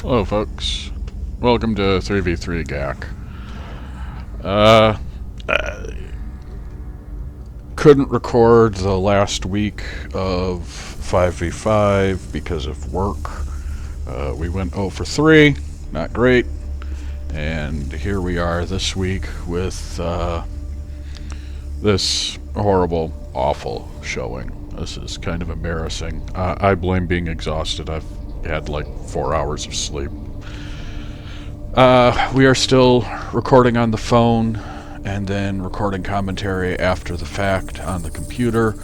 Hello folks, welcome to 3v3 GAC. Couldn't record the last week of 5v5 because of work. We went 0 for 3, not great, and here we are this week with this horrible, awful showing. This is kind of embarrassing. I blame being exhausted. I've had like 4 hours of sleep. We are still recording on the phone and then recording commentary after the fact on the computer.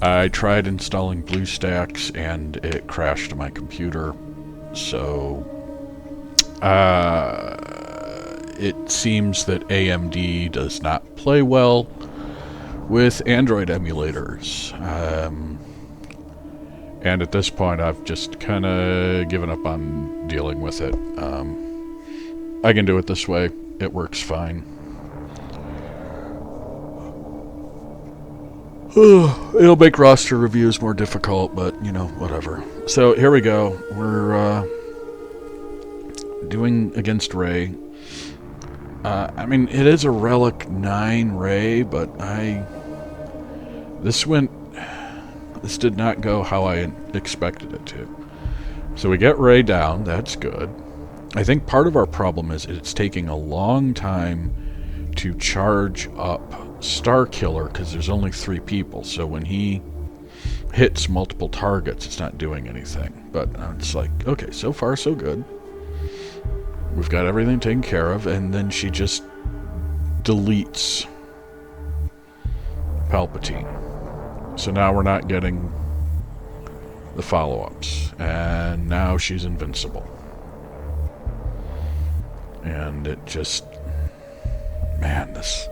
I tried installing BlueStacks and it crashed my computer, so it seems that AMD does not play well with Android emulators. And at this point, I've just kind of given up on dealing with it. I can do it this way. It works fine. It'll make roster reviews more difficult, but, you know, whatever. So, here we go. We're doing against Rey. I mean, it is a Relic 9 Rey, but This did not go how I expected it to. So we get Rey down, that's good. I think part of our problem is it's taking a long time to charge up Starkiller because there's only 3 people, so when he hits multiple targets, it's not doing anything. But it's like, okay, so far so good. We've got everything taken care of, and then she just deletes Palpatine. So now we're not getting the follow-ups, and now she's invincible. And it just... man, this...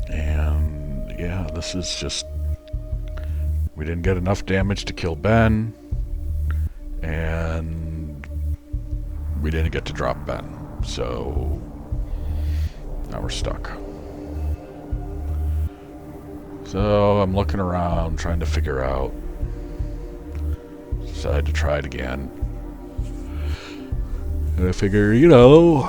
and yeah, this is just... we didn't get enough damage to kill Ben, and we didn't get to drop Ben, so now we're stuck. So I'm looking around, trying to figure out. Decided to try it again. And I figure, you know,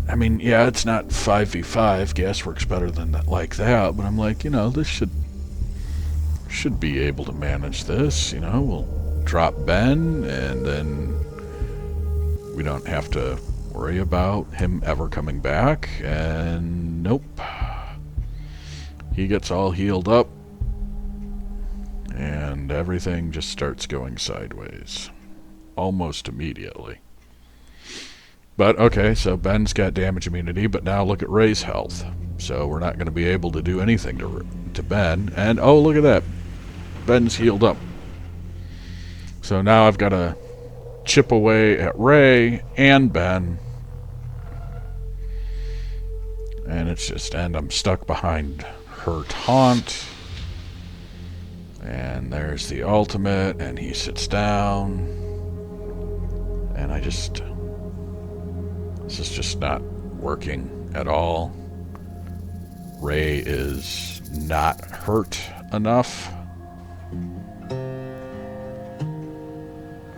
I mean, yeah, it's not 5v5. Gas works better than that, like that. But I'm like, you know, this should be able to manage this. You know, we'll drop Ben, and then we don't have to worry about him ever coming back. And nope. He gets all healed up, and everything just starts going sideways. Almost immediately. But, okay, so Ben's got damage immunity, but now look at Rey's health. So we're not going to be able to do anything to Ben. And, oh, look at that. Ben's healed up. So now I've got to chip away at Rey and Ben. And it's just, and I'm stuck behind her taunt, and there's the ultimate, and he sits down, and this is just not working at all. Rey is not hurt enough, and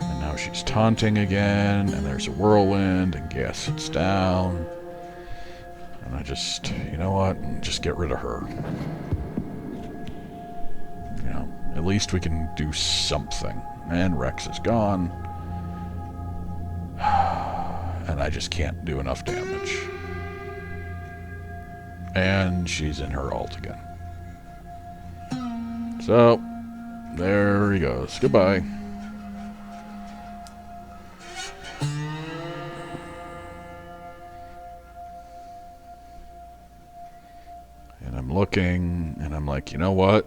now she's taunting again, and there's a whirlwind, and Gas sits down. And I just, you know what, just get rid of her. You know, at least we can do something. And Rex is gone. And I just can't do enough damage. And she's in her ult again. So, there he goes. Goodbye. Looking, and I'm like, you know what?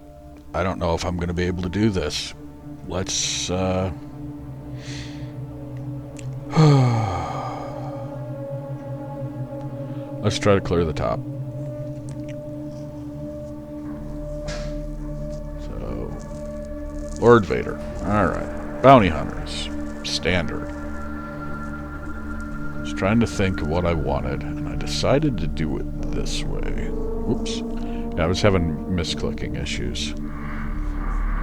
I don't know if I'm going to be able to do this. Let's, let's try to clear the top. So, Lord Vader. Alright. Bounty Hunters. Standard. I was trying to think of what I wanted, and I decided to do it this way. Whoops. Yeah, I was having misclicking issues.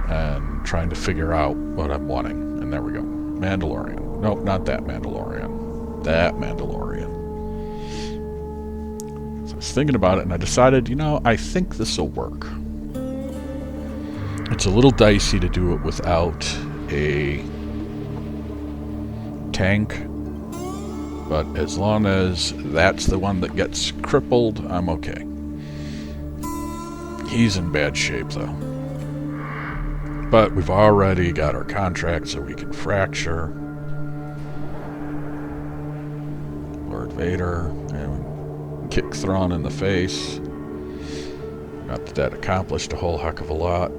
And trying to figure out what I'm wanting. And there we go. Mandalorian. Nope, not that Mandalorian. That Mandalorian. So I was thinking about it, and I decided, you know, I think this will work. It's a little dicey to do it without a tank, but as long as that's the one that gets crippled, I'm okay. He's in bad shape, though. But we've already got our contract, so we can fracture Lord Vader and kick Thrawn in the face. Not that that accomplished a whole heck of a lot.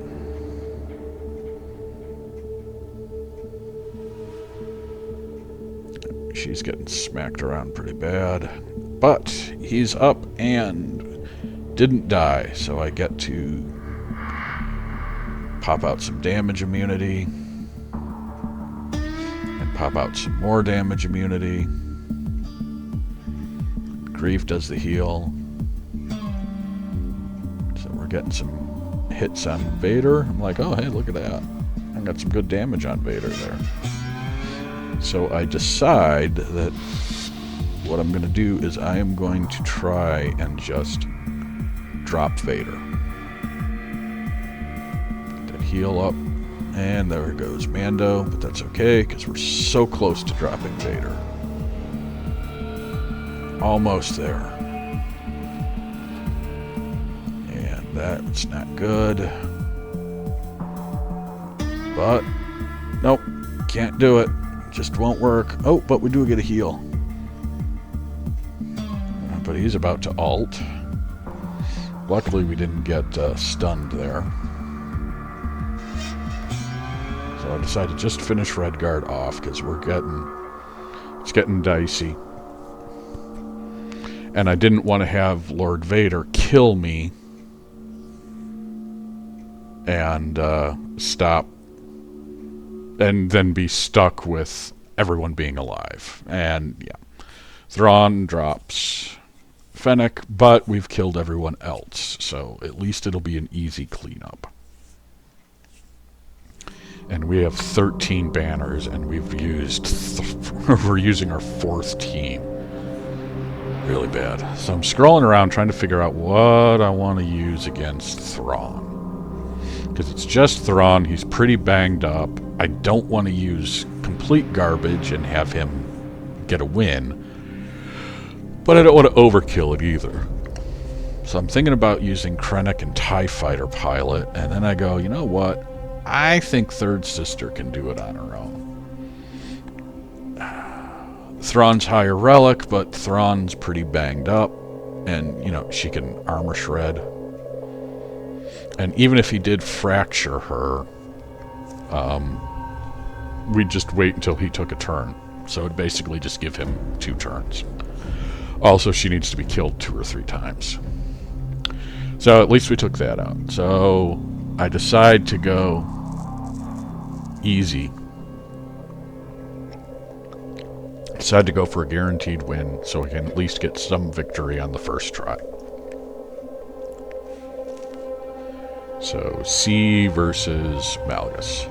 She's getting smacked around pretty bad. But he's up and didn't die, so I get to pop out some damage immunity and pop out some more damage immunity. Grief does the heal. So we're getting some hits on Vader. I'm like, oh hey, look at that. I got some good damage on Vader there. So I decide that what I'm going to do is I am going to try and just drop Vader. Then heal up. And there goes Mando, but that's okay because we're so close to dropping Vader. Almost there. And that's not good. But, nope, can't do it. Just won't work. Oh, but we do get a heal. But he's about to ult. Luckily, we didn't get stunned there. So I decided to just finish Redguard off because it's getting dicey. And I didn't want to have Lord Vader kill me and stop and then be stuck with everyone being alive. And yeah, Thrawn drops Fennec, but we've killed everyone else, so at least it'll be an easy cleanup. And we have 13 banners, and we've used we're using our 4th team. Really bad. So I'm scrolling around trying to figure out what I want to use against Thrawn. Because it's just Thrawn, he's pretty banged up. I don't want to use complete garbage and have him get a win. But I don't want to overkill it either. So I'm thinking about using Krennic and TIE Fighter Pilot, and then I go, you know what? I think Third Sister can do it on her own. Thrawn's higher relic, but Thrawn's pretty banged up, and, you know, she can armor shred. And even if he did fracture her, we'd just wait until he took a turn. So it'd basically just give him 2 turns. Also, she needs to be killed 2 or 3 times. So at least we took that out. So I decide to go easy. Decide to go for a guaranteed win so I can at least get some victory on the first try. So C versus Malgus.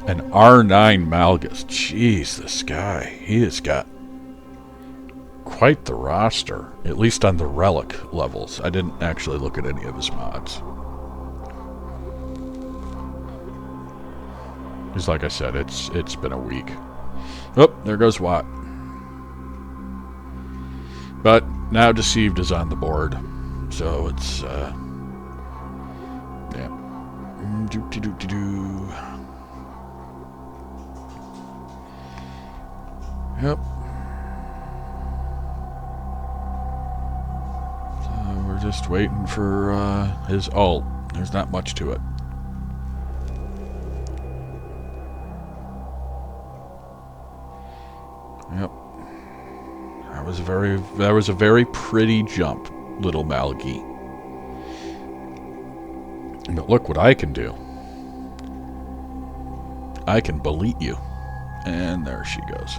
An R9 Malgus. Jeez, this guy. He has got quite the roster. At least on the relic levels. I didn't actually look at any of his mods. Because like I said, it's been a week. Oh, there goes Watt. But now Deceived is on the board. So it's, yeah. Yep. So we're just waiting for his ult. There's not much to it. Yep. That was a very pretty jump, little Malgi. But look what I can do. I can delete you. And there she goes.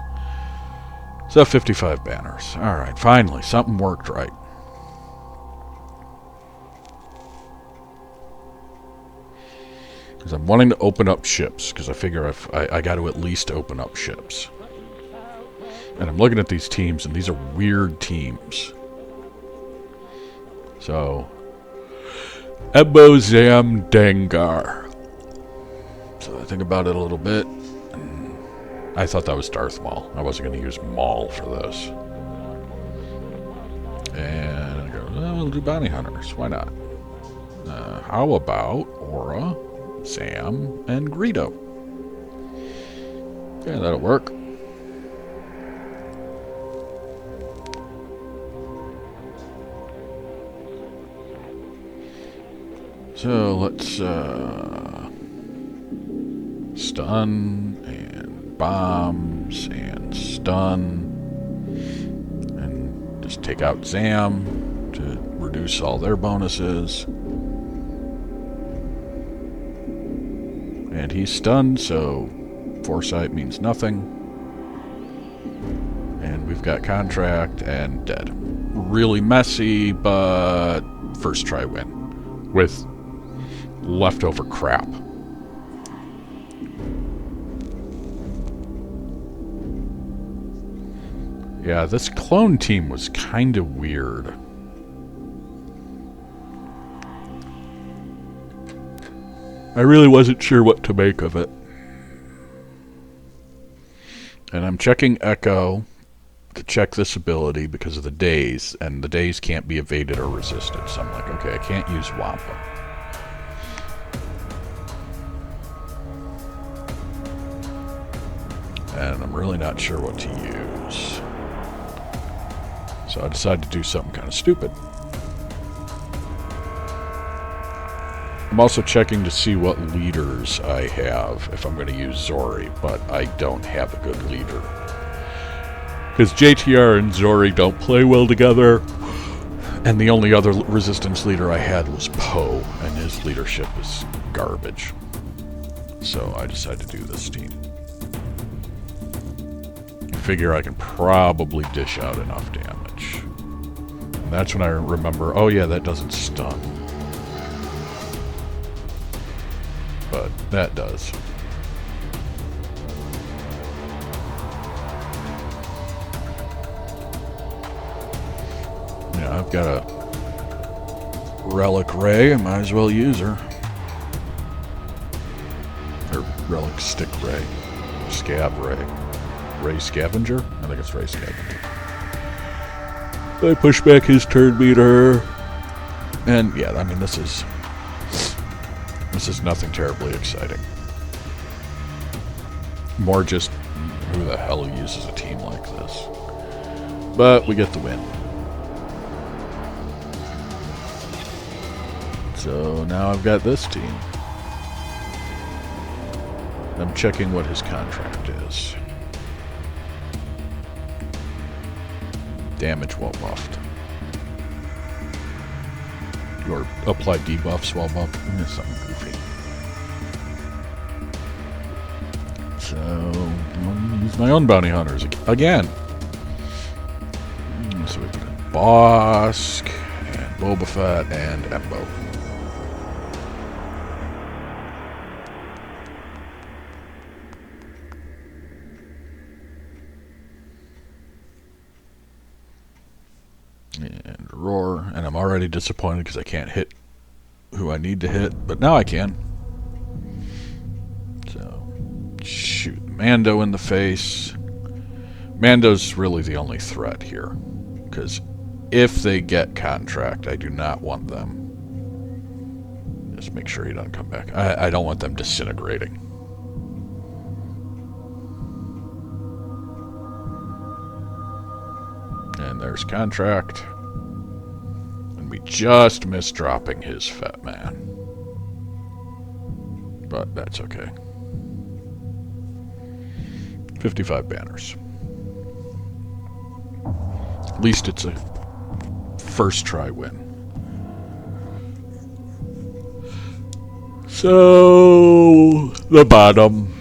So 55 banners. Alright, finally, something worked right. Because I'm wanting to open up ships, because I figure I got to at least open up ships. And I'm looking at these teams, and these are weird teams. So, Embo, Zam, Dengar. So I think about it a little bit. I thought that was Darth Maul. I wasn't going to use Maul for this. And I go, well, we'll do bounty hunters. Why not? How about Aurra, Sam, and Greedo? Yeah, that'll work. So let's stun and bombs and stun and just take out Zam to reduce all their bonuses. And he's stunned, so foresight means nothing. And we've got contract and dead. Really messy, but first try win with leftover crap. Yeah, this clone team was kind of weird. I really wasn't sure what to make of it. And I'm checking Echo to check this ability because of the days, and the days can't be evaded or resisted. So I'm like, okay, I can't use Wampa. And I'm really not sure what to use. So I decided to do something kind of stupid. I'm also checking to see what leaders I have if I'm going to use Zori, but I don't have a good leader. Because JTR and Zori don't play well together, and the only other resistance leader I had was Poe, and his leadership is garbage. So I decided to do this team. I figure I can probably dish out enough damage. And that's when I remember, oh yeah, that doesn't stun. But that does. Yeah, I've got a Relic Rey. I might as well use her. Or Relic Stick Rey. Scab Rey. Rey Scavenger? I think it's Rey Scavenger. I push back his turn meter. And yeah, I mean, this is nothing terribly exciting. More just, who the hell uses a team like this? But we get the win. So now I've got this team. I'm checking what his contract is. Damage while buffed. Or apply debuffs while buffed. Something goofy. So, I'll use my own bounty hunters again. So we put in Bossk, and Boba Fett, and Embo. And Roar, and I'm already disappointed because I can't hit who I need to hit, but now I can. So, shoot Mando in the face. Mando's really the only threat here, because if they get contract, I do not want them. Just make sure he doesn't come back. I don't want them disintegrating. And there's contract. And we just missed dropping his Fat Man. But that's okay. 55 banners. At least it's a first try win. So, the bottom.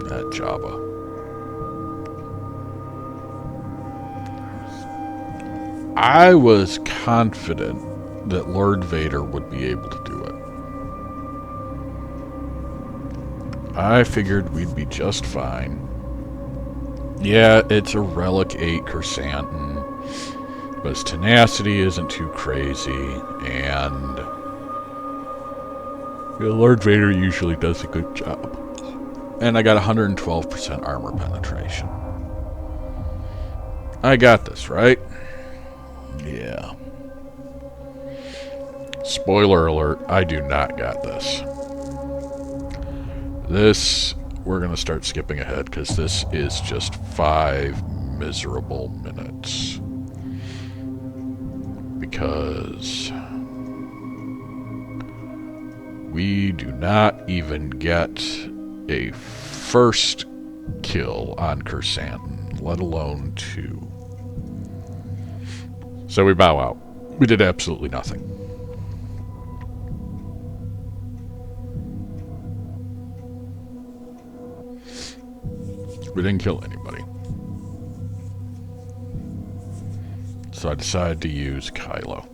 That Jabba. I was confident that Lord Vader would be able to do it. I figured we'd be just fine. Yeah, it's a Relic 8 Chrysanthemum, but his tenacity isn't too crazy, and Lord Vader usually does a good job. And I got 112% armor penetration. I got this, right? Yeah. Spoiler alert, I do not got this. This, we're going to start skipping ahead because this is just 5 miserable minutes. Because we do not even get a first kill on Chrysanthemum, let alone 2. So we bow out. We did absolutely nothing. We didn't kill anybody. So I decided to use Kylo.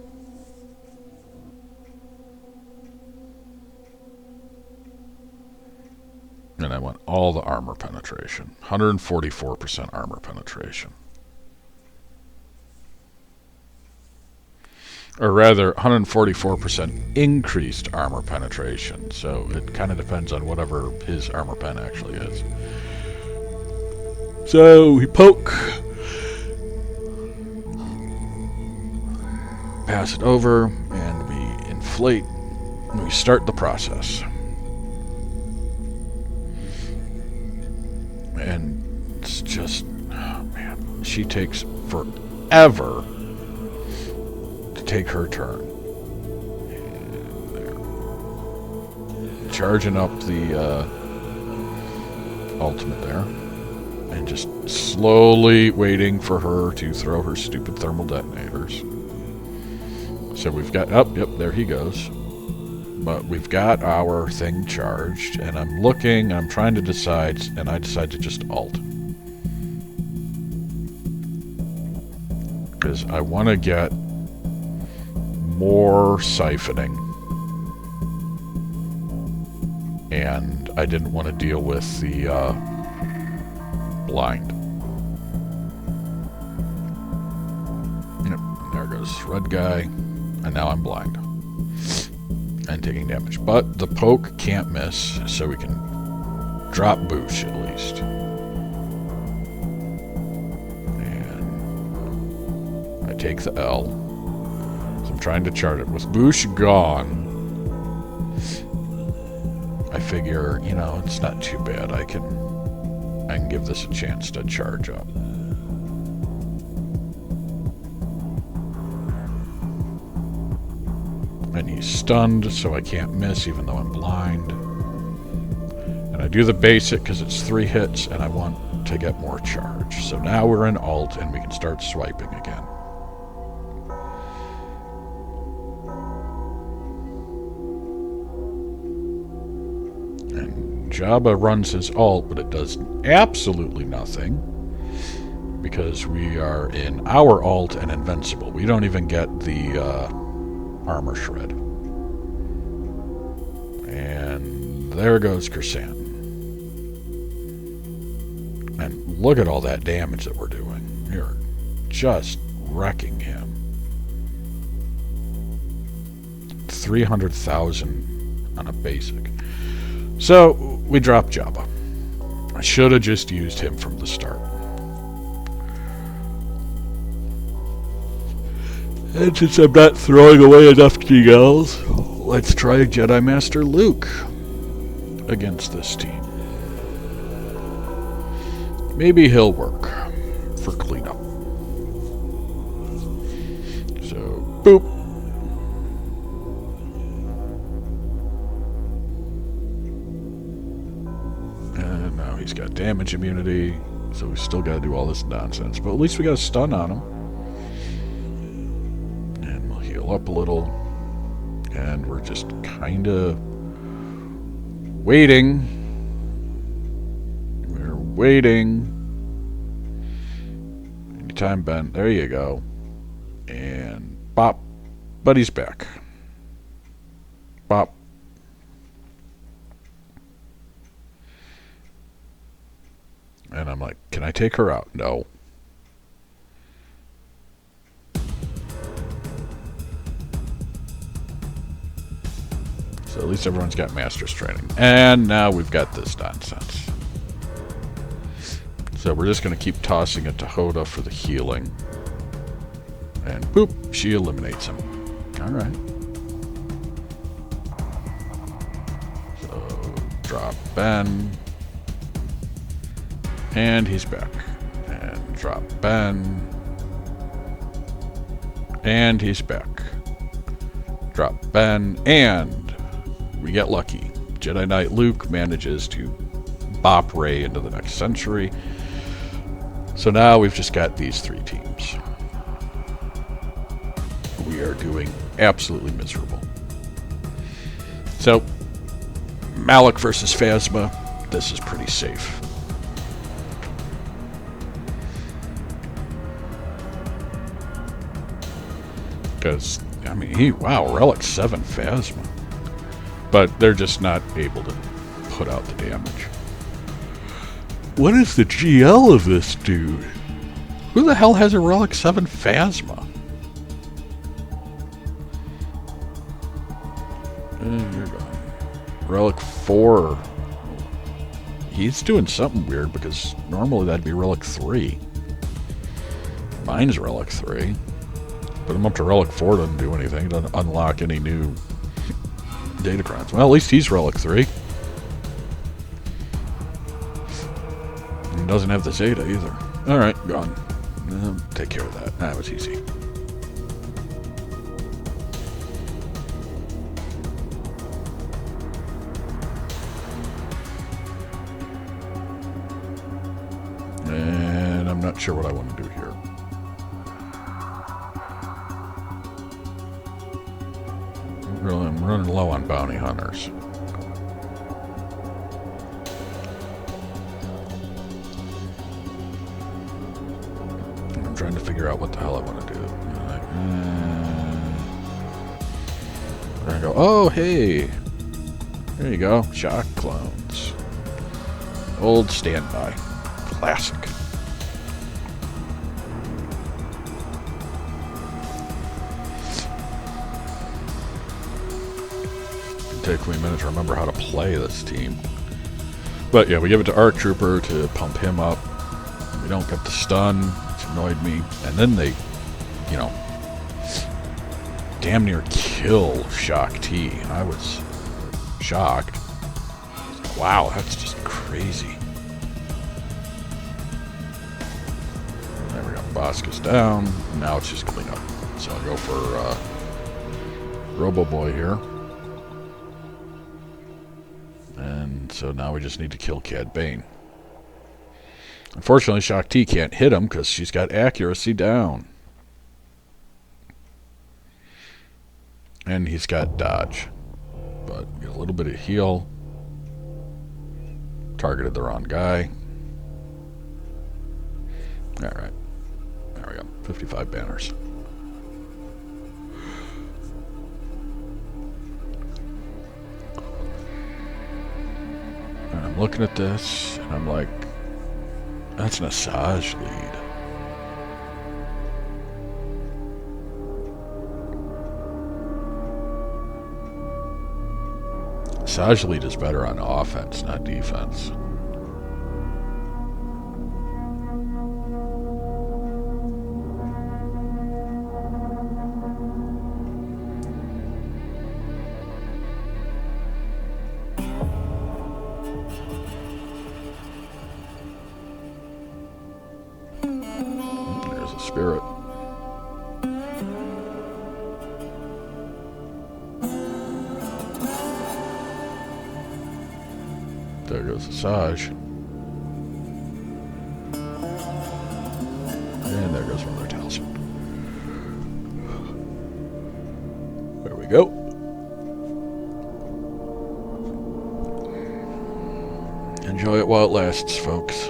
And I want all the armor penetration. 144% armor penetration. Or rather, 144% increased armor penetration. So it kind of depends on whatever his armor pen actually is. So we poke. Pass it over, and we inflate. And we start the process. And it's just, oh man, she takes forever to take her turn. And they're charging up the ultimate there, and just slowly waiting for her to throw her stupid thermal detonators. So we've got, oh, yep, there he goes. But we've got our thing charged, and I'm looking, I'm trying to decide, and I decide to just alt. Because I want to get more siphoning. And I didn't want to deal with the blind. Yep, there goes red guy, and now I'm blind. And taking damage. But the poke can't miss, so we can drop Boosh at least. And I take the L. So I'm trying to charge it. With Boosh gone, I figure, you know, it's not too bad. I can give this a chance to charge up. And he's stunned, so I can't miss even though I'm blind. And I do the basic because it's 3 hits and I want to get more charge. So now we're in alt and we can start swiping again. And Jabba runs his alt, but it does absolutely nothing because we are in our alt and invincible. We don't even get the armor shred. And there goes Chrysanthemum. And look at all that damage that we're doing. We're just wrecking him. 300,000 on a basic. So we dropped Jabba. I should have just used him from the start. And since I'm not throwing away enough GLs, let's try Jedi Master Luke against this team. Maybe he'll work for cleanup. So, boop. And now he's got damage immunity, so we still got to do all this nonsense. But at least we got a stun on him. Up a little, and we're just kind of waiting. We're waiting. Anytime, Ben. There you go. And bop. But he's back. Bop. And I'm like, can I take her out? No. So at least everyone's got master's training. And now we've got this nonsense. So we're just going to keep tossing it to Hoda for the healing. And boop, she eliminates him. Alright. So drop Ben. And he's back. And drop Ben. And he's back. Drop Ben. And we get lucky. Jedi Knight Luke manages to bop Rey into the next century. So now we've just got these three teams. We are doing absolutely miserable. So, Malak versus Phasma. This is pretty safe. Because, I mean, wow, Relic 7 Phasma. But they're just not able to put out the damage. What is the GL of this dude? Who the hell has a Relic 7 Phasma? You're gone. Relic 4. He's doing something weird because normally that'd be Relic 3. Mine's Relic 3. But I'm up to Relic 4, doesn't do anything. Doesn't unlock any new datacrons. Well, at least he's Relic 3. And doesn't have the Zeta either. Alright, gone. Take care of that. That was easy. And I'm not sure what I want to do here. I'm running low on bounty hunters. I'm trying to figure out what the hell I want to do. I go, oh, hey. There you go. Shaakclones. Old standby. Classic. Take me a minute to remember how to play this team. But yeah, we give it to Arc Trooper to pump him up. We don't get the stun, which annoyed me. And then they, you know, damn near kill Shaak T. I was shocked. Wow, that's just crazy. There we go. Bossk is down. Now it's just clean up. So I'll go for Robo Boy here. And so now we just need to kill Cad Bane. Unfortunately, Shaak T can't hit him because she's got accuracy down. And he's got dodge. But get a little bit of heal. Targeted the wrong guy. Alright. There we go. 55 banners. And I'm looking at this, and I'm like, that's an Asajj lead. Asajj lead is better on offense, not defense. Spirit. There goes Asajj. And there goes one of their talisman. There we go. Enjoy it while it lasts, folks.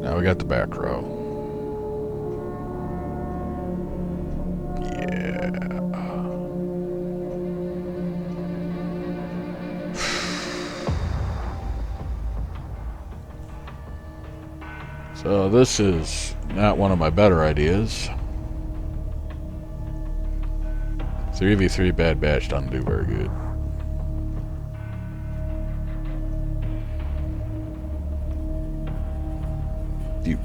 Now we got the back row. So this is not one of my better ideas. 3v3 Bad Batch doesn't do very good. You.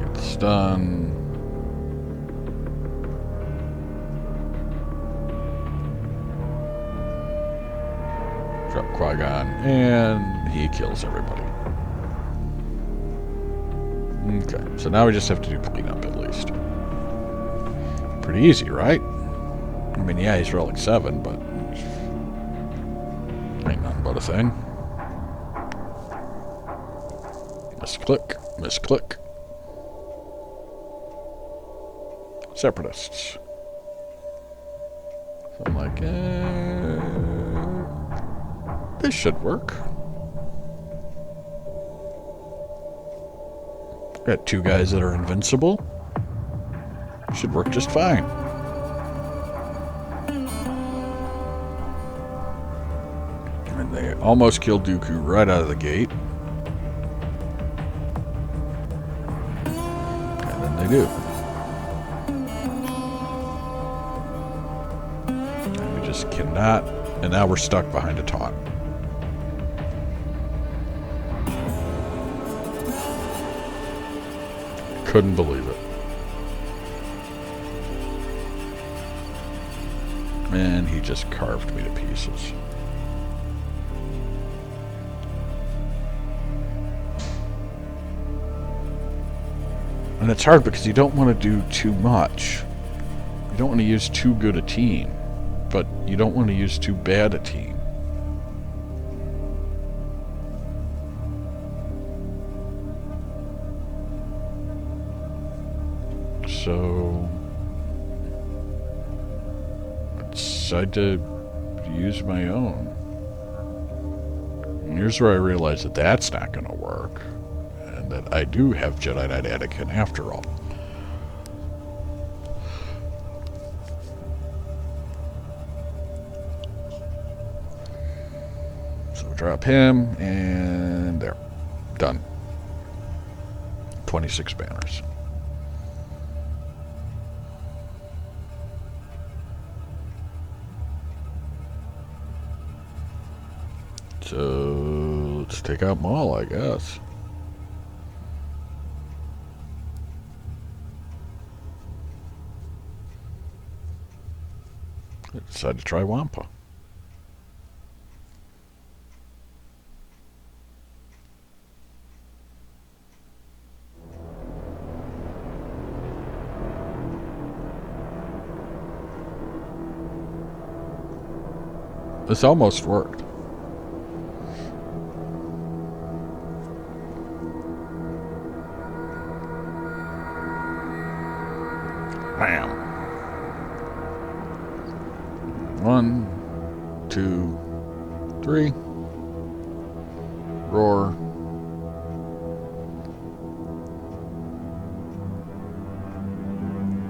Get the stun. Drop Qui-Gon, and he kills everybody. Okay, so now we just have to do cleanup at least. Pretty easy, right? I mean, yeah, he's rolling 7, but ain't nothing but a thing. Misclick, misclick. Separatists. So I'm like, this should work. Got 2 guys that are invincible. Should work just fine. And they almost killed Dooku right out of the gate. And then they do. And we just cannot. And now we're stuck behind a taunt. Couldn't believe it. And he just carved me to pieces. And it's hard because you don't want to do too much. You don't want to use too good a team, but you don't want to use too bad a team. So I decided to use my own. And here's where I realized that that's not going to work. And that I do have Jedi Knight Anakin after all. So drop him, and there. Done. 26 banners. So let's take out Maul, I guess. I decided to try Wampa. This almost worked. Bam. 1, 2, 3. Roar.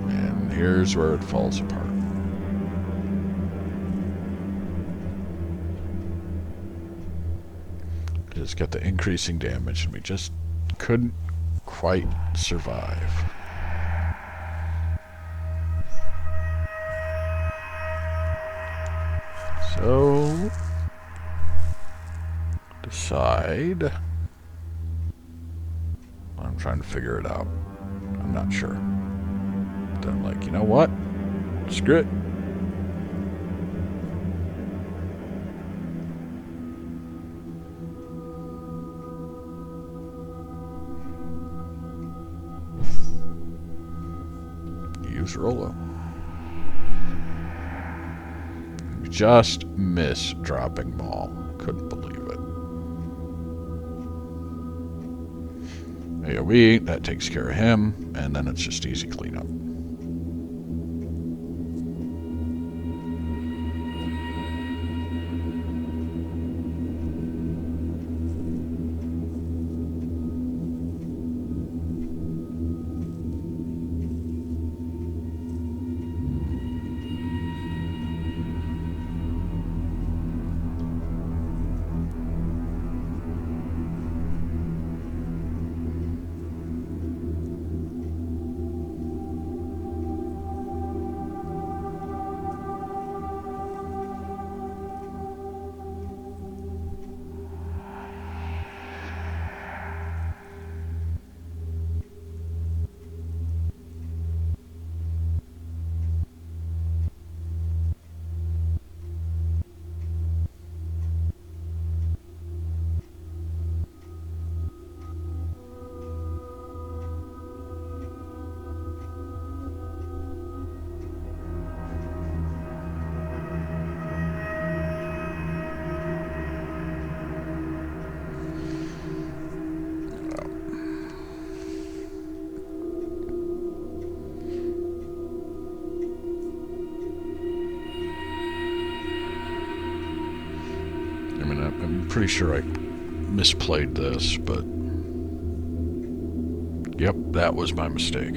And here's where it falls apart. It's got the increasing damage, and we just couldn't quite survive. So, decide. I'm trying to figure it out. I'm not sure. But then I'm like, you know what? Screw it. Use ROLO. Just miss dropping Maul. Couldn't believe it. AoE, that takes care of him, and then it's just easy cleanup. pretty sure I misplayed this, but... Yep, that was my mistake.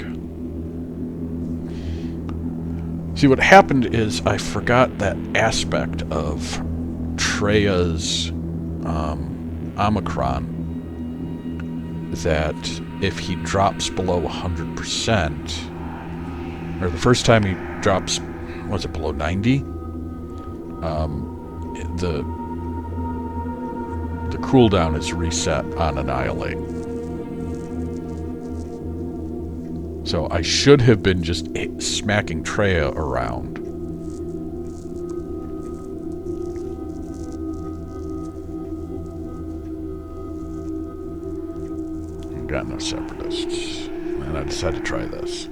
See, what happened is I forgot that aspect of Treya's Omicron, that if he drops below 100%, or the first time he drops, was it below 90? The cooldown is reset on Annihilate. So I should have been just smacking Treya around. Got no Separatists. And I decided to try this.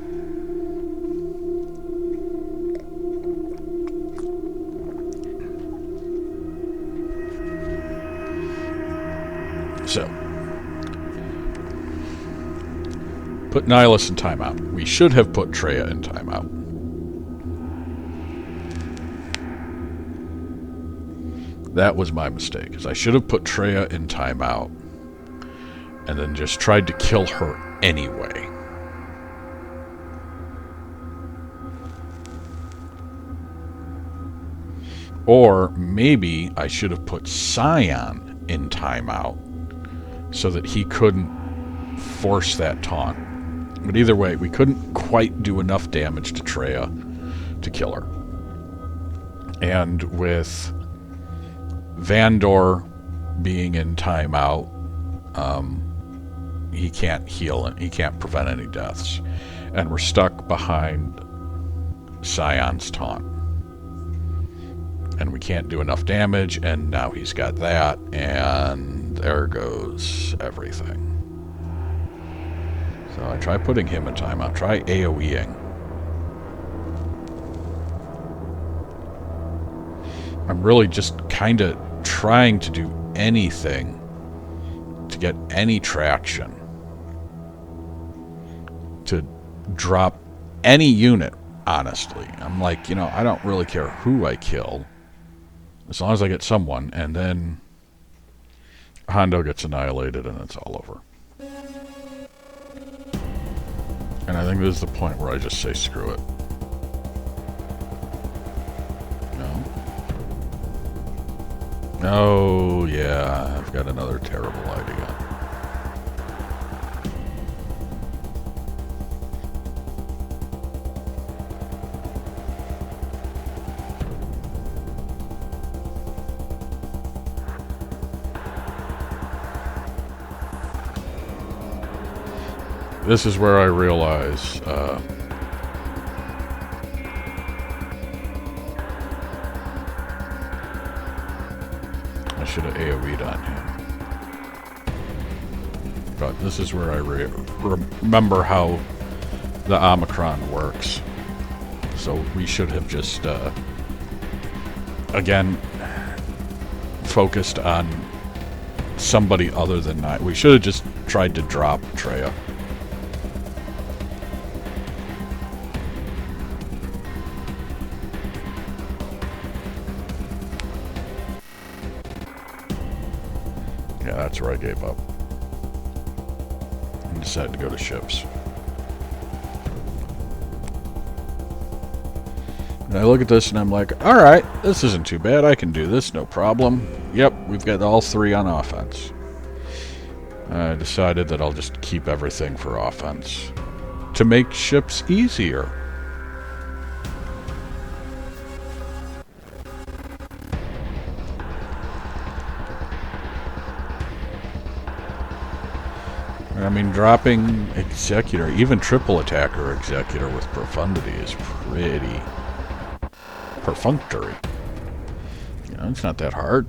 So, put Nihilus in timeout. We should have put Treya in timeout. That was my mistake, because I should have put Treya in timeout and then just tried to kill her anyway. Or maybe I should have put Scion in timeout so that he couldn't force that taunt. But either way, we couldn't quite do enough damage to Treya to kill her. And with Vandor being in timeout, he can't heal and he can't prevent any deaths. And we're stuck behind Scion's taunt. And we can't do enough damage, and now he's got that, and there goes everything. So I try putting him in timeout. Try AoEing. I'm really just kind of trying to do anything to get any traction. To drop any unit, honestly. I'm like, you know, I don't really care who I kill, as long as I get someone, and then Hondo gets annihilated and it's all over. And I think this is the point where I just say screw it. No? Oh, yeah, I've got another terrible idea. This is where I realize I should have AoE'd on him. But this is where I remember how the Omicron works. So we should have just, again, focused on somebody other than I. We should have just tried to drop Treya. Yeah, that's where I gave up. And decided to go to ships. And I look at this and I'm like, alright, this isn't too bad. I can do this, no problem. Yep, we've got all three on offense. I decided that I'll just keep everything for offense to make ships easier. I mean, dropping Executor, even triple attacker Executor with Profundity is pretty perfunctory. You know, it's not that hard.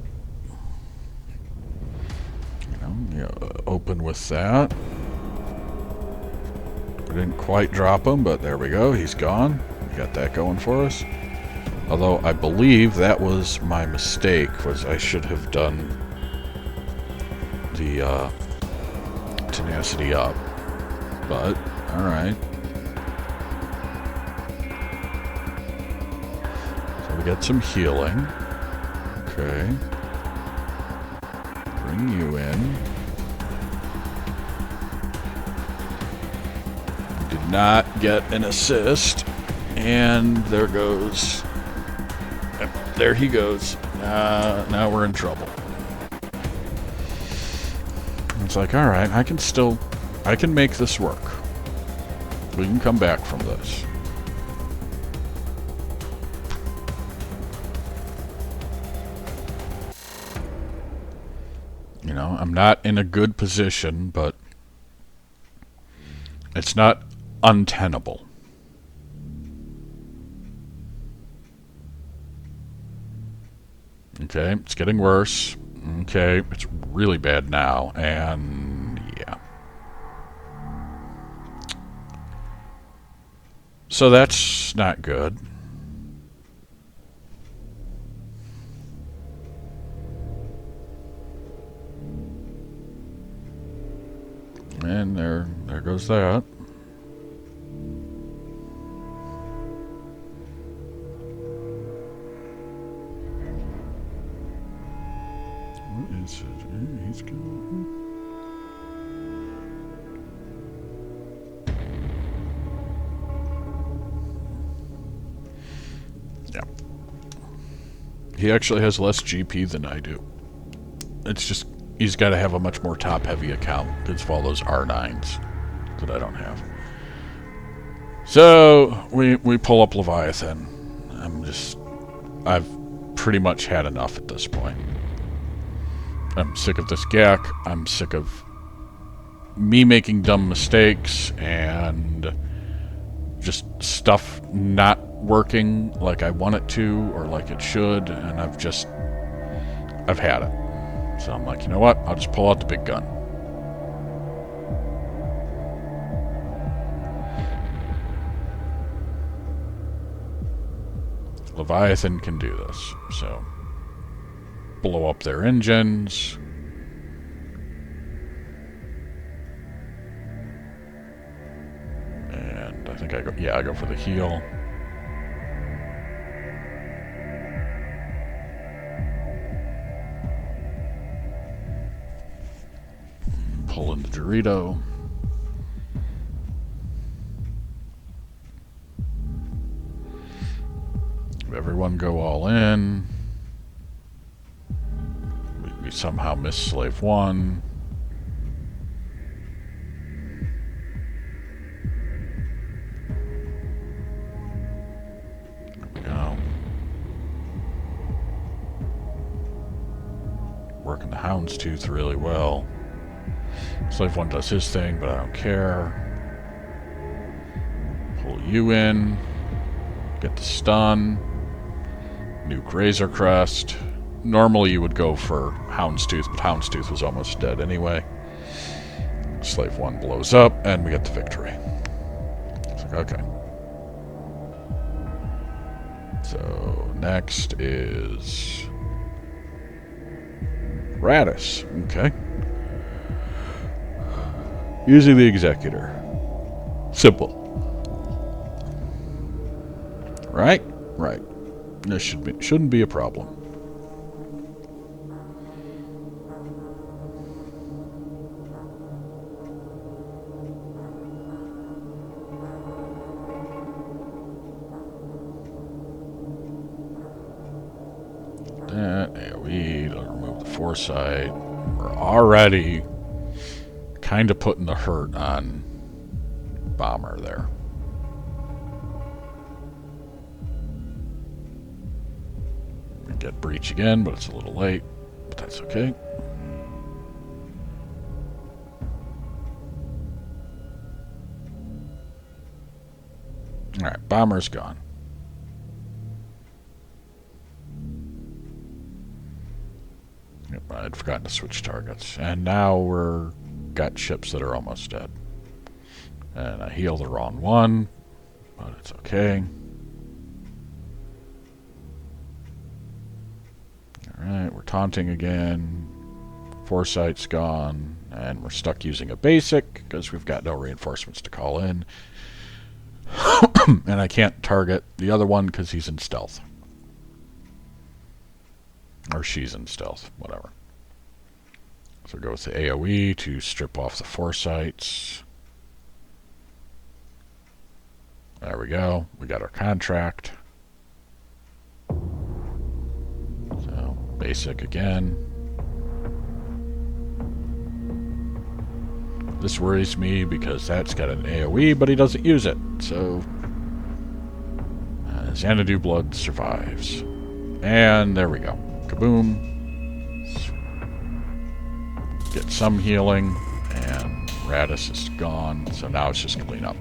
You open with that. We didn't quite drop him, but there we go. He's gone. We got that going for us. Although I believe that was my mistake, was I should have done the tenacity up. But, alright. So we got some healing. Okay. Bring you in. Did not get an assist. And there goes... There he goes. Now we're in trouble. It's like, alright, I can make this work. We can come back from this. You know, I'm not in a good position, but it's not untenable. Okay, it's getting worse. Okay, it's really bad now, and yeah. So that's not good. And there goes that. What is it? He's going. Yeah. He actually has less GP than I do. It's just he's got to have a much more top-heavy account. It's all those R9s that I don't have. So we pull up Leviathan. I've pretty much had enough at this point. I'm sick of this GAC. I'm sick of me making dumb mistakes and just stuff not working like I want it to or like it should, and I've had it. So I'm like, you know what? I'll just pull out the big gun. Leviathan can do this, so blow up their engines. And I think I go for the heal. Pull in the Dorito. Everyone go all in. We somehow miss Slave 1. There we go. Working the Houndstooth really well. Slave 1 does his thing, but I don't care. Pull you in. Get the stun. Nuke Razor Crest. Normally you would go for Houndstooth, but Houndstooth was almost dead anyway. Slave 1 blows up, and we get the victory. It's like, okay. So, next is Raddus. Okay. Using the Executor. Simple. Right? Right. This shouldn't be a problem. That AoE, it'll remove the foresight. We're already kind of putting the hurt on Bomber there. We get Breach again, but it's a little late. But that's okay. Alright, Bomber's gone. Yep, I'd forgotten to switch targets. And now we're got ships that are almost dead. And I heal the wrong one, but it's okay. Alright, we're taunting again. Foresight's gone, and we're stuck using a basic because we've got no reinforcements to call in. And I can't target the other one because he's in stealth. Or she's in stealth, whatever. So go with the AoE to strip off the foresights. There we go. We got our contract. So basic again. This worries me because that's got an AoE, but he doesn't use it. So Xanadu blood survives. And there we go. Kaboom. Get some healing, and Raddus is gone, so now it's just clean up.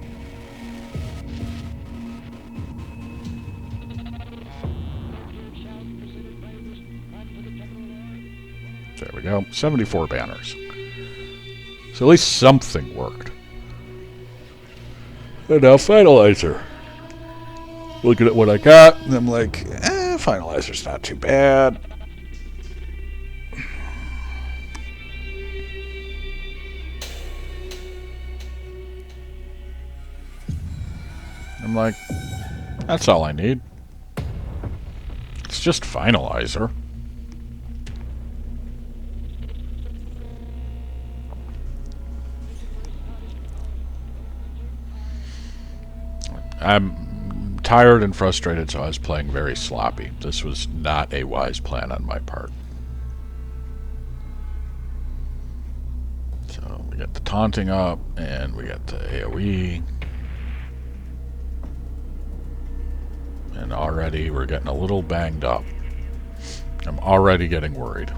There we go. 74 banners. So at least something worked. And now Finalizer. Looking at what I got, and I'm like, Finalizer's not too bad. I'm like, that's all I need. It's just Finalizer. I'm tired and frustrated, so I was playing very sloppy. This was not a wise plan on my part. So we got the taunting up, and we got the AoE. And already we're getting a little banged up. I'm already getting worried.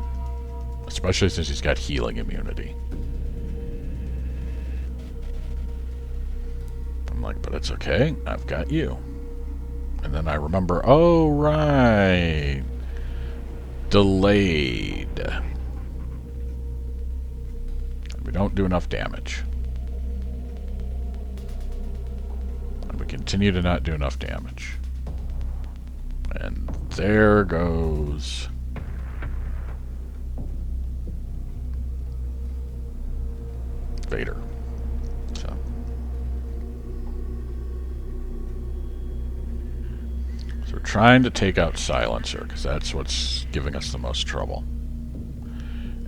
Especially since he's got healing immunity. I'm like, but it's okay. I've got you. And then I remember, oh, right. Delayed. We don't do enough damage. And we continue to not do enough damage. And there goes Vader. So we're trying to take out Silencer, because that's what's giving us the most trouble.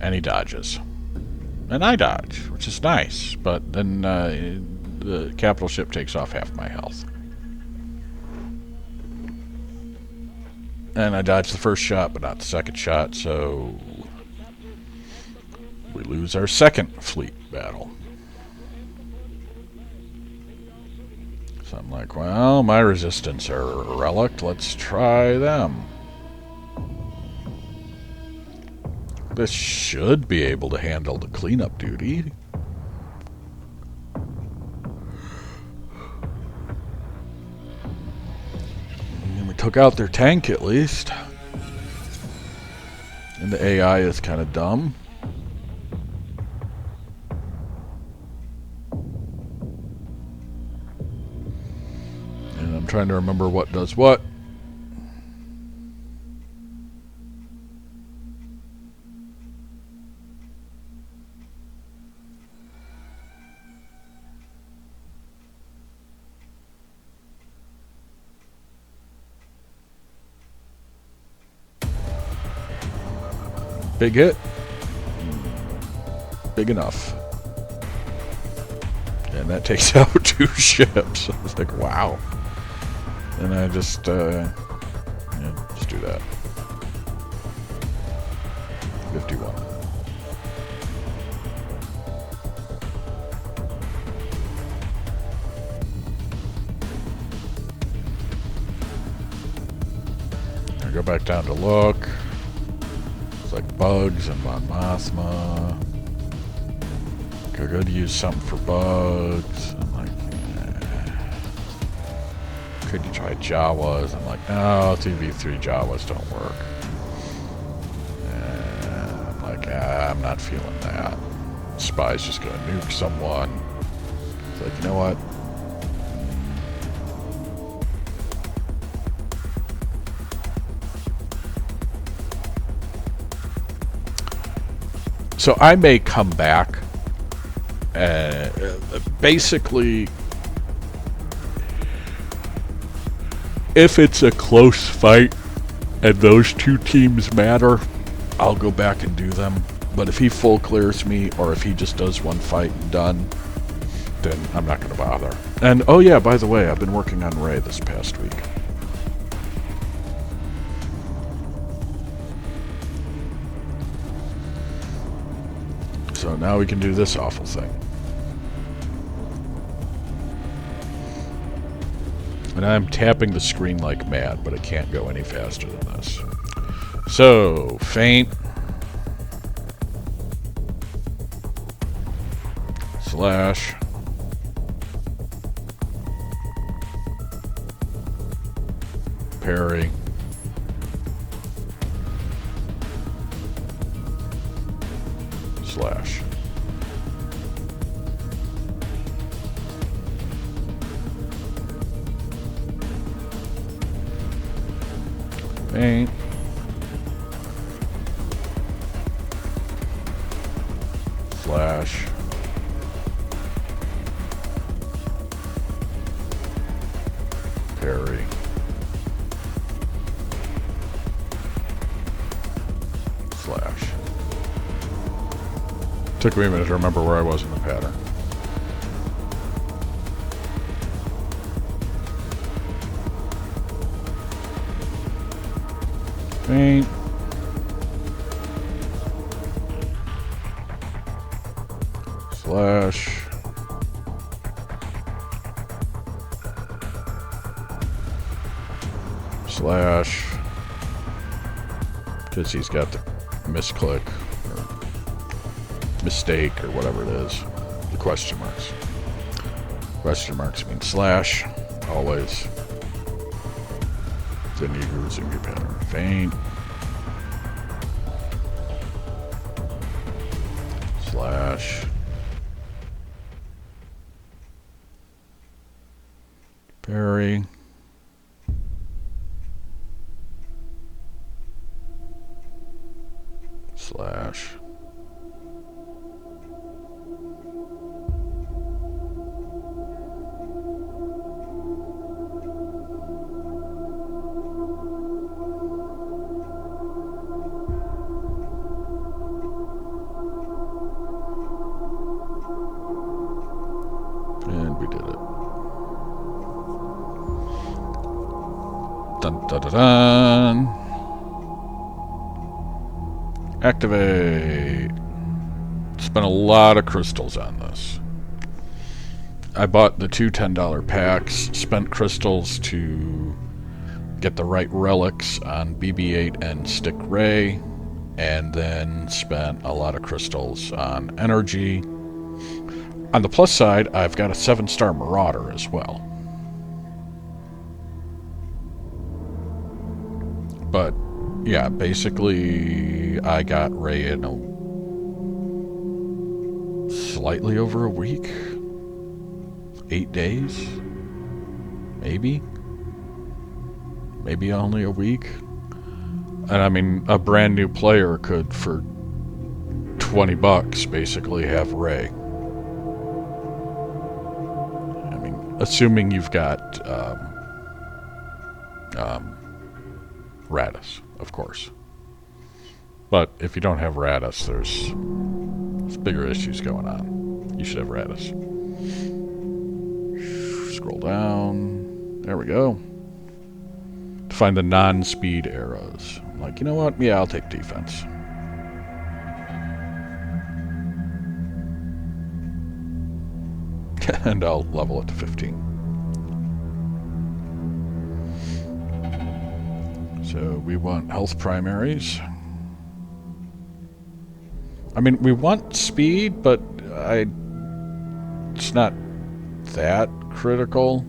And he dodges. And I dodge, which is nice, but then the capital ship takes off half my health. And I dodged the first shot, but not the second shot, so we lose our second fleet battle. So I'm like, well, my resistance are relic. Let's try them. This should be able to handle the cleanup duty. Took out their tank at least. And the AI is kind of dumb. And I'm trying to remember what does what. Big hit. Big enough. And that takes out 2 ships. I was like, wow. And I just, yeah, just do that. 51. I go back down to look. It's like bugs and Mon Mothma. Could use something for bugs. I'm like, could you try Jawas? I'm like, no, 2v3 Jawas don't work. I'm like, I'm not feeling that. Spy's just gonna nuke someone. It's like, you know what? So I may come back. Basically, if it's a close fight and those 2 teams matter, I'll go back and do them. But if he full clears me, or if he just does one fight and done, then I'm not going to bother. And, oh yeah, by the way, I've been working on Rey this past week. So now we can do this awful thing. And I'm tapping the screen like mad, but it can't go any faster than this. So, feint. Slash. Parry. Slash. Feint. Slash. Parry. Slash. Took me a minute to remember where I was in the pattern. Feint. Slash. Slash. Because he's got the misclick or mistake or whatever it is. The question marks. Question marks mean slash. Always. Then you're using your pattern. Feint. Slash. Parry. Slash. And we did it. Dun dun dun dun. Activate. Spent a lot of crystals on this. I bought the two $10 packs, spent crystals to get the right relics on BB-8 and Stick Rey, and then spent a lot of crystals on energy. On the plus side, I've got a 7-star Marauder as well. But yeah, basically I got Rey in slightly over a week. 8 days? Maybe? Maybe only a week? And I mean, a brand new player could, for $20, basically have Rey. I mean, assuming you've got Raddus, of course. But if you don't have Raddus, there's bigger issues going on. You should have Raddus. Scroll down. There we go. To find the non-speed arrows. I'm like, you know what? Yeah, I'll take defense. And I'll level it to 15. So we want health primaries. I mean, we want speed, but it's not that critical.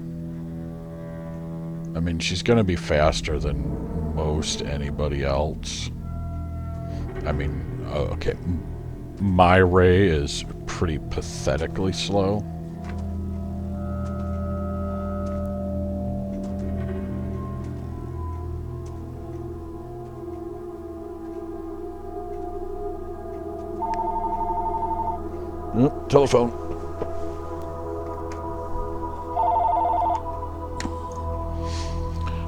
I mean, she's going to be faster than most anybody else. I mean, okay, my Rey is pretty pathetically slow. Telephone.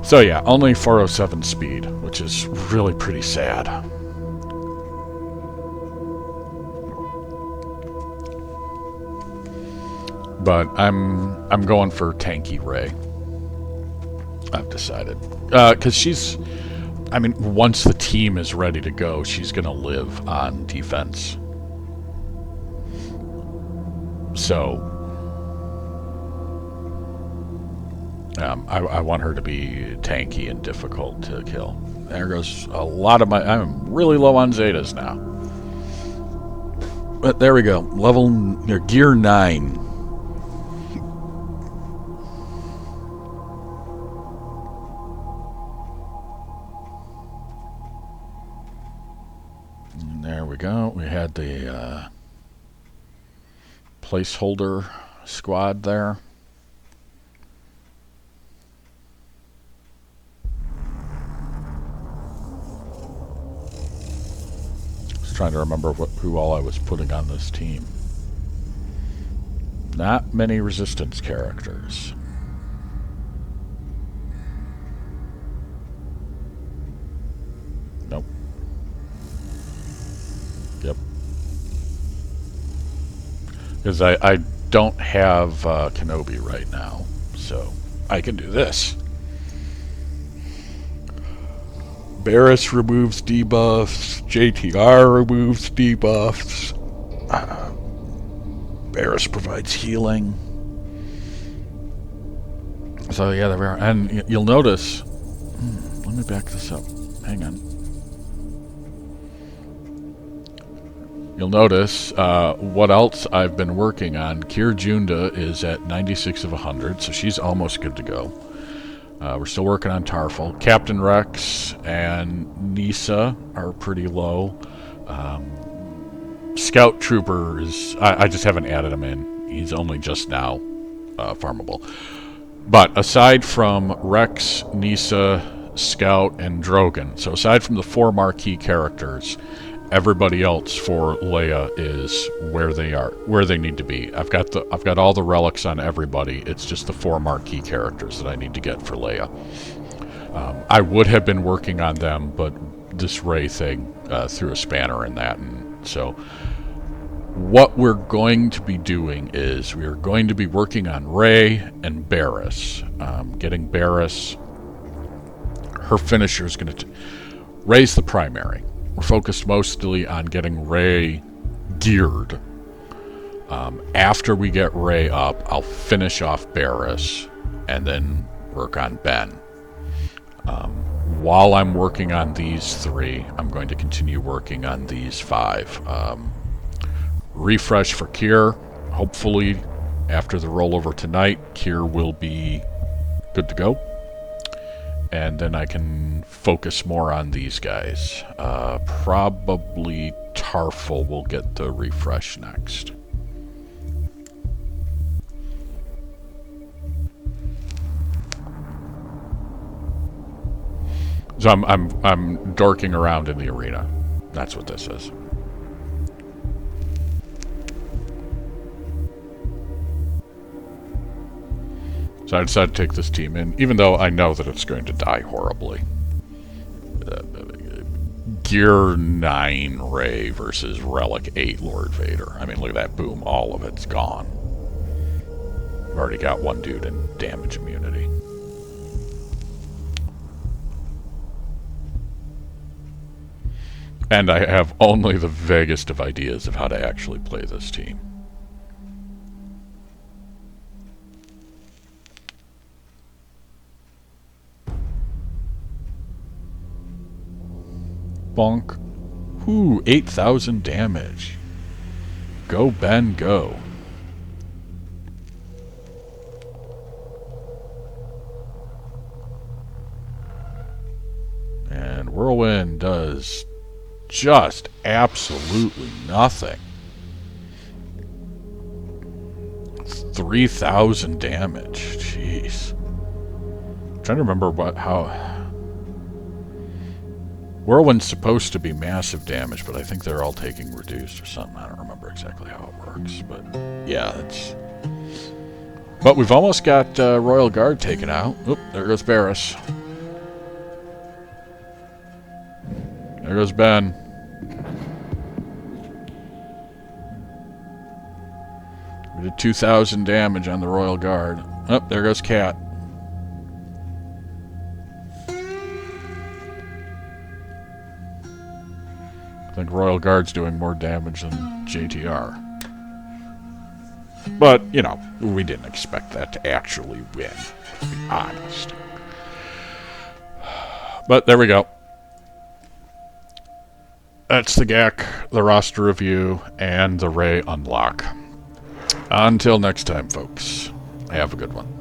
So yeah, only 407 speed, which is really pretty sad. But I'm going for tanky Rey. I've decided. Because she's... I mean, once the team is ready to go, she's going to live on defense. So... I want her to be tanky and difficult to kill. There goes a lot of my... I'm really low on Zetas now. But there we go. Gear 9. And there we go. We had the placeholder squad there. Trying to remember who all I was putting on this team. Not many resistance characters. Nope. Yep. Because I don't have Kenobi right now, so I can do this. Barris removes debuffs. JTR removes debuffs. Barris provides healing. So yeah, there we are. And you'll notice... let me back this up. Hang on. You'll notice what else I've been working on. Kir Junda is at 96 of 100, so she's almost good to go. We're still working on Tarful. Captain Rex and Nisa are pretty low. Scout Trooper is... I just haven't added him in. He's only just now farmable. But aside from Rex, Nisa, Scout, and Drogon, so aside from the 4 marquee characters, everybody else for Leia is where they are, where they need to be. I've got all the relics on everybody. It's just the 4 marquee characters that I need to get for Leia. I would have been working on them, but this Rey thing threw a spanner in that, and so what we're going to be doing is we are going to be working on Rey and Barris. Getting Barris, her finisher is going to... Rey's the primary. We're focused mostly on getting Rey geared. After we get Rey up, I'll finish off Barris and then work on Ben. While I'm working on these 3, I'm going to continue working on these 5. Refresh for Kir. Hopefully, after the rollover tonight, Kir will be good to go. And then I can focus more on these guys. Probably Tarful will get the refresh next. So I'm dorking around in the arena. That's what this is. So I decided to take this team in, even though I know that it's going to die horribly. Gear 9 Rey versus Relic 8 Lord Vader. I mean, look at that. Boom. All of it's gone. I've already got one dude in damage immunity. And I have only the vaguest of ideas of how to actually play this team. Bonk. Ooh, 8,000 damage. Go, Ben, go. And Whirlwind does just absolutely nothing. 3,000 damage. Jeez. I'm trying to remember how... Whirlwind's supposed to be massive damage, but I think they're all taking reduced or something. I don't remember exactly how it works, but yeah, it's... But we've almost got Royal Guard taken out. Oop, there goes Barris. There goes Ben. We did 2,000 damage on the Royal Guard. Oh, there goes Cat. I think Royal Guard's doing more damage than JTR. But, you know, we didn't expect that to actually win, to be honest. But there we go. That's the GAC, the roster review, and the Rey Unlock. Until next time, folks. Have a good one.